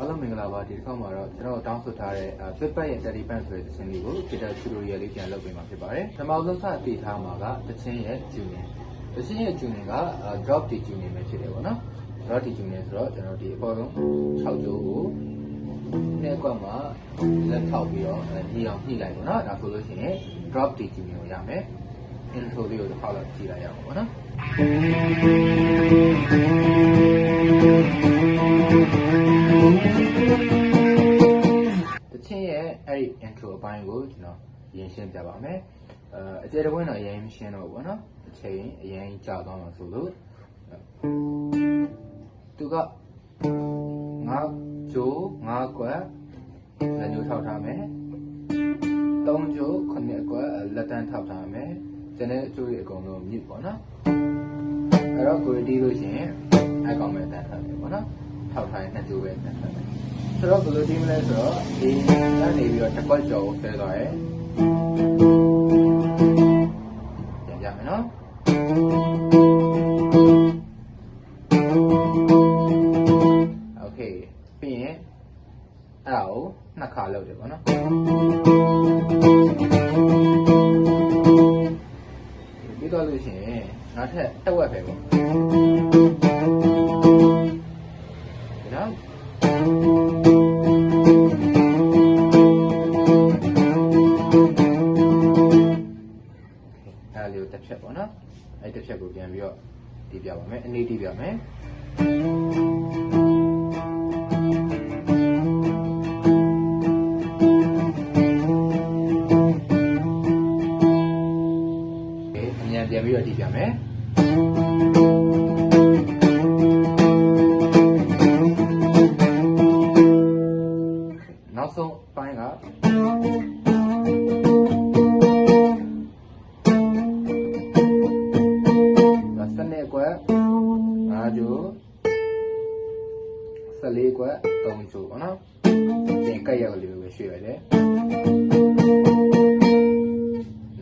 အားလုံးမင်္ဂလာပါဒီတစ်ခါမှာတော့ကျွန်တော်တောင်းဆိုထားတဲ့ Flipper ရဲ့ Steady Band ဆိုတဲ့သင်းလေးကို tutorial လေးပြန်လုပ်ပေးမှာဖြစ်ပါတယ်။ပထမဆုံးစတည်ထားမှာကသင်းရဲ့ tuning သင်းရဲ့ tuning က drop D tuning ပဲဖြစ်တယ်ပေါ့နော်။ drop D tuning ဆိုတော့ကျွန်တော်ဒီအပေါ်ဆုံး6ကြိုးကိုနှစ်ကွက်မှာလက်ထောက်ပြီးတော့ဒီအောင်ညှိလိုက်ပေါ့နော်။ဒါဆိုလို့ရှိရင် drop D tuning ကိုရမယ်။ intro လေးကိုတစ်ခါတော့ကြည့်လိုက်ရအောင်ပေါ့နော်။ရဲ့အဲ့ဒီ intro အပိုင်းကိုကျွန်တော်ရင်ရှင်းပြပါမယ်အကျယ်တဝင်းတော့အရင်ရှင်းတော့ဘောနော်အချိန်အရင်ကြာသွားမှာဆိုလို့သူက9ကြိုး9ကွက်လက်ညှိုးထောက်ထားမယ်3ကြိုး9ကွက်လက်တန်းထောက်ထားမယ်ကျန်တဲ့အကျိုးတွေအကုန်လုံးမြစ်ပေါ့နော်အဲ့တော့ကိုဒီလို့ရှိရင်အကောင်မဲ့တန်းထားတယ်ပေါ့နော်ထောက်ထားရင်2ကြိုးပဲတန်းထားတယ်ဆိုတော့ဘယ်လိုဒီမလဲဆိုတော့ဒီကနေပြီးတော့တစ်ခွက်ကျော်ကိုဆဲသွားရဲပြန်ကြမယ်နော်โอเคပြီးရင်အဲ့ဒါကိုနှစ်ခါလုပ်တယ်ပေါ့နော်ပြီးတော့လို့ရှိရင်နောက်ထပ်တစ်ဝက်ပဲပေါ့နော်တစ်ချက်ပေါ့နော်အဲ့တစ်ချက်ကိုပြန်ပြီးတော့တီးပြပါမယ်အနေတီးပြမယ်အမြန်ပြန်ပြီးတော့တီးပြမယ်နောက်ဆုံးပိုင်းက14ကွက်3ကြိုးပေါ့နော်ပြင်ကက်ရက်ကလေးပဲရွှေ့ရတယ်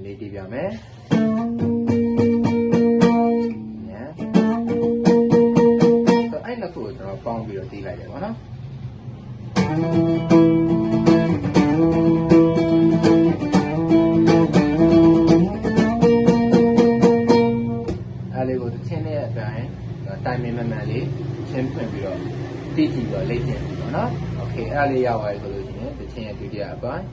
လေးတီးပြမယ်ညဆိုအဲ့နှစ်ခုကိုကျွန်တော်ပေါင်းပြီးတော့တီးလိုက်တယ်ပေါ့နော်အဲ့လေးကိုတစ်ချင်းနဲ့အတိုင်းတိုင်မင်မှန်လေးချင်းဖွင့်ပြီးတော့တီးကြည့်တော့လေ့ကျင့်ပြီပေါ့နော်โอเคအဲ့လေးရပါတယ်ဆိုလို့ရှိရင်တချင်းရဲ့ဒုတိယအပိုင်း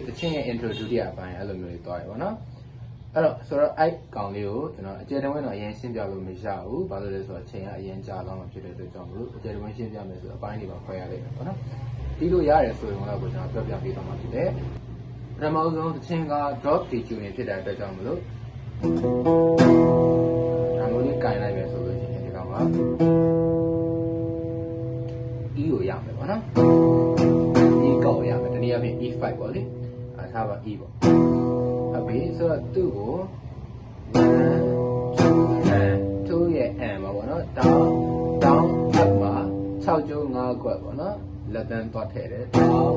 တချင်းရဲ့ intro ဒုတိယအပိုင်းအဲ့လိုမျိုးတွေသွားရပါတော့အဲ့တော့ဆိုတော့အဲ့ကောင်လေးကိုကျွန်တော်အကျယ်တဝင်းတော့အရင်ရှင်းပြလို့မရဘူးဘာလို့လဲဆိုတော့အချိန်ကအရင်ကြာသွားမှဖြစ်တဲ့အတွက်ကြောင့်မလို့အကျယ်တဝင်းရှင်းပြမယ်ဆိုအပိုင်းတွေပါခွဲရလိမ့်မယ်ပေါ့နော်ဒီလိုရတယ်ဆိုရင်တော့ကိုကျွန်တော်ပြောပြပေးသွားမှာဖြစ်တယ်ပထမဆုံးတချင်းက drop D tuning ဖြစ်တဲ့အတွက်ကြောင့်မလို့ဒါမျိုးလေးကင်လိုက်မယ်ဆိုလို့ရှိရင်ဒီကောင်က E ကိုရမယ်ပေါ့နော် E ကောက်ရမယ်တနည်းအားဖြင့် E5 ပေါ့လေအားထားပါ E ပေါ့ဟုတ်ပြီဆိုတော့သူ့ကို1 2ရဲ့ M ပါပေါ့နော် down up မှာ6ကြိုး5ကွက်ပေါ့နော်လက်တန်းသွားထည့်တယ် down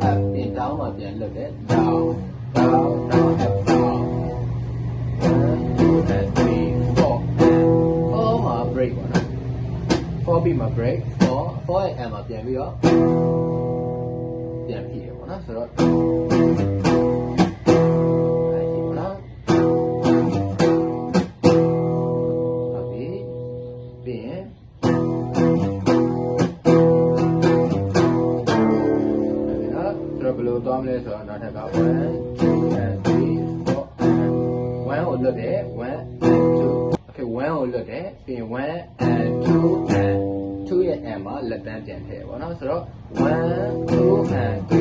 up ပြင် down မှာပြန်လွတ်တယ် down up down 1 2 3 4မှာ break ပေါ့နော်4ပြီးမှာ break 4ရဲ့ M မှာပြန်ပြီးတော့ပြန်ဖြည့်ရပေါ့နော်ဆိုတော့ဘယ်လိုသွားမလဲဆိုတော့နောက်ထပ်က1 2 3 4 1ကိုလွတ်တယ်1 2 okay 1ကိုလွတ်တယ်ပြီးရင်1 and 2 and 2ရဲ့ and မှာလက်တန်းပြန်ထည့်ပါတော့ဆိုတော့1 2 and 3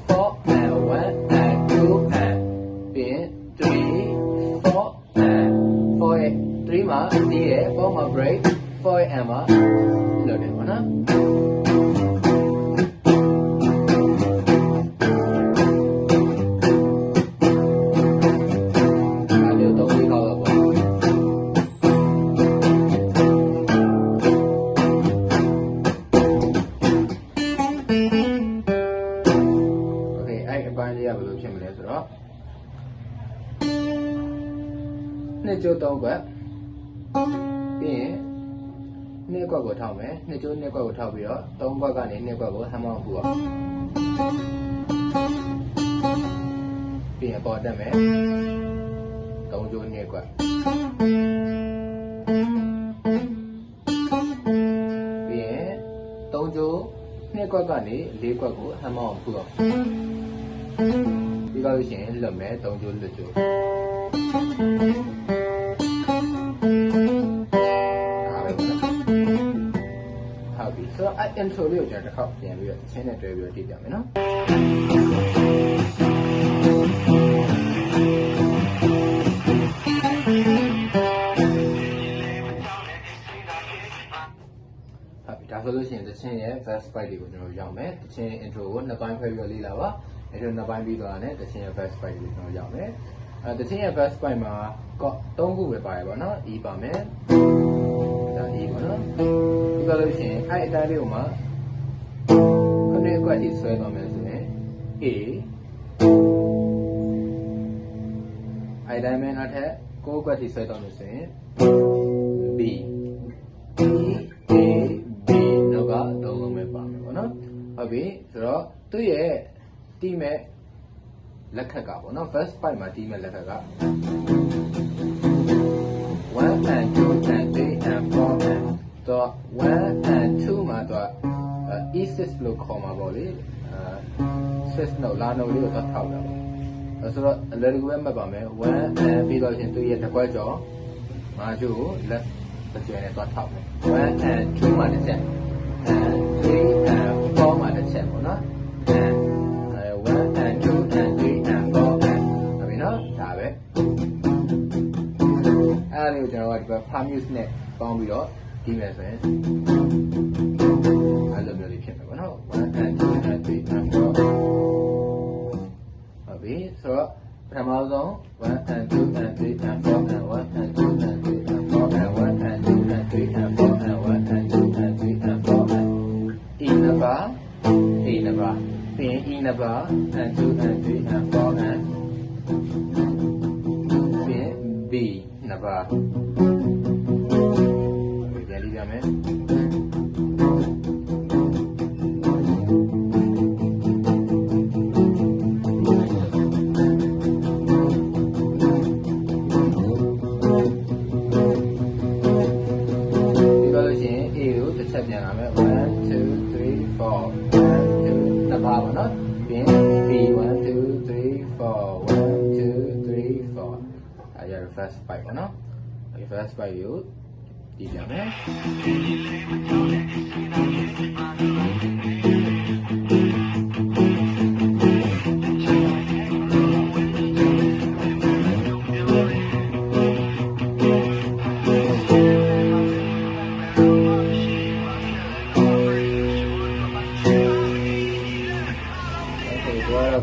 4 and 1 and 2 and ပြီးရင်3 4 and 4ရဲ့3မှာDရဲ့4မှာ break 4ရဲ့ and မှာလွတ်တယ်ပေါ့နော် ဘယ်လိုဖြစ်မလဲဆိုတော့နှစ်ကျိုး3ခွက်ပြီးရင်နှစ်ခွက်ကိုထောက်မယ်နှစ်ကျိုးနှစ်ခွက်ကိုထောက်ပြီးတော့3ခွက်ကနေနှစ်ခွက်ကိုဟမ်မောင်းပူအောင်ပြီးရင်ပေါ်တက်မယ်3ကျိုးနှစ်ခွက်ပြီးရင်3ကျိုးနှစ်ခွက်ကနေ4ခွက်ကိုဟမ်မောင်းပူအောင်ပြီးတော့ရှင်လွတ်မယ်3ကျိုးလွတ်ကျိုးဆိုတော့အဲ့ intro လေးကိုကျွန်တော်တစ်ခေါက်ပြန်ပြီးတော့ချင်းနဲ့တွဲပြီးတော့ကြည့်ပြမယ်နော်ဒါဆိုလို့ရှိရင်တချင်းရဲ့ verse spike တွေကိုကျွန်တော်ရောက်မယ်တချင်း intro ကိုနှစ်ပိုင်းခွဲပြီးတော့လေ့လာပါအဲ့တော့နှစ်ပိုင်းပြီးသွားတာနဲ့တချင်းရဲ့ verse spike တွေကိုကျွန်တော်ရောက်မယ်တချင်းရဲ့ verse spike မှာ3ခုပဲပါတယ်ပေါ့နော် E ပါမယ်ဒါ E ပေါ့နော်ဒီကလို့ရှိရင်အဲ့အတိုင်းလေးကိုမှခုနှစ်အကွက်ကြီးဆွဲသွားမယ်ဆိုရင် A အဲ့တိုင်းပဲနောက်ထပ်9အကွက်ကြီးဆွဲသွားမယ်ဆိုရင် B E A B နောက်က3လုံးပဲပါမယ်ပေါ့နော်ဟုတ်ပြီဆိုတော့သူ့ရဲ့တီးမဲ့လက်ခက်ကပေါ့နော် first part မှာတီးမဲ့လက်ခက်က1 and 2 and 3 and 4 and တော့1 and 2မှာတော့ E6 လို့ခေါ်မှာပေါ့လေ6 note လာnoteလေးကိုတော့ထောက်တာပေါ့ဆိုတော့အလွယ်တကူပဲမှတ်ပါမယ်1 and ပြီးတော့ရှင်သူရဲ့တစ်ခွက်ကျော်5ကျိုးကိုလက်တစ်ကျဲနဲ့တော့ထောက်မယ်1 and 2မှာတစ်ချက် and 3 and 4မှာတစ်ချက်ပေါ့နော် and 1 and 2 and 3 and 4 and ဟုတ်ပြီနော်ဒါပဲအဲ့ဒါလေးကိုကျွန်တော်ကဒီဘက် Parmuse နဲ့ပေါင်းပြီးတော့ဒီမယ်ဆိုရင်အဲ့လိုမျိုးလေးဖြစ်မယ်ပေါ့နော်1 and 2 and 3 and 4ဟုတ်ပြီဆိုတော့ပထမဆုံး1 and 2 and 3 and 4 and 1 and 2 and 3 and 4 and 1 and 2 and 3 and 4 and 1 and 2 and 3 and 4 and E နံပါတ် A နံပါတ်ပြီးရင် E နံပါတ် and 2 and 3 and 4 and ပြီးရင် B နံပါတ်ပြန်ကြည့်ရမယ်ပြန်လာမယ်1 2 3 4 1 2နှစ်ပါးပါနော်ပြီးရင် B 1 2 3 4 1 2 3 4အဲ့ဒါ first spike ပါနော်အဲ့ first spike ကိုဒီပြန်မယ်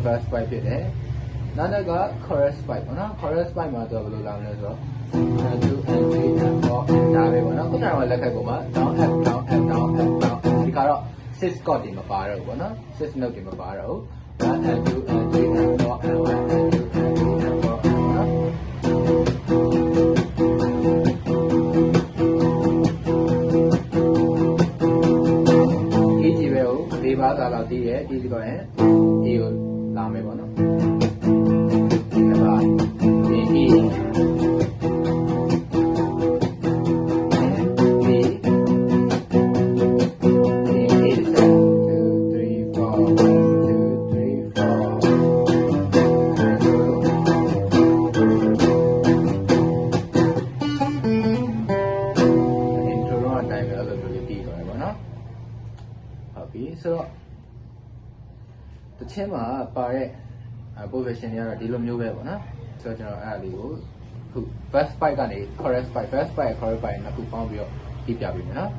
first spike ဖြစ်တယ်နောက်တစ်ခါ chorus spike ပေါ့နော် chorus spike မှာတော့ဘယ်လိုလာမလဲဆိုတော့1 2 and 3 and 4ဒါပဲပေါ့နော်ခုနကလက်ခက်ကိုမှ down up down up down up down ဒီခါတော့6 chord တွေမပါတော့ဘူးပေါ့နော်6 note တွေမပါတော့ဘူး1 and 2 and 3 and 4 and 1 and 2 and 3 and 4နော်ဒီကြည့်ပဲဟုတ်၄ပါးသာလောက်တီးရဲ့ဒီကောရင် A ကိုလာမယ်ပေါ့နော်ဒီကပါဒီ Eဆိုတော့တချင်းမှာပါတဲ့ position တွေကတော့ဒီလိုမျိုးပဲပေါ့နော်ဆိုတော့ကျွန်တော်အဲ့ဒါလေးကိုခု first spike ကနေ chorus spike first spike chorus spike နှစ်ခုပေါင်းပြီးတော့ပြပြပေးမယ်နော်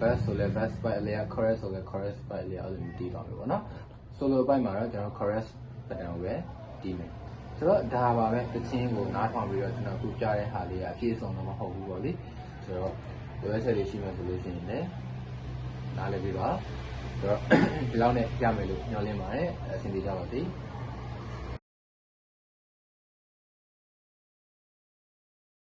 verse ဆိုလဲ verse ဘက်အလျက် chorus ဆိုလဲ chorus ဘက်အလျက်အဲ့လိုမျိုးတီးသွားမယ်ပေါ့နော် solo ဘက်မှာတော့ကျွန်တော် chorus ဘက်တန်ကိုပဲတီးမယ်ဆိုတော့ဒါပါပဲတခြင်းကိုနားထောင်ပြီးတော့ကျွန်တော်အခုကြားတဲ့ဟာလေးကအပြည့်အစုံတော့မဟုတ်ဘူးပေါ့လေဆိုတော့လိုအပ်ချက်တွေရှိမှဆိုလို့ရှိရင်လည်းနားလည်ပြီးပါဆိုတော့ဒီလောက်နဲ့ရမယ်လို့ညွှန်လင်းပါတယ်အဆင်ပြေကြပါစေ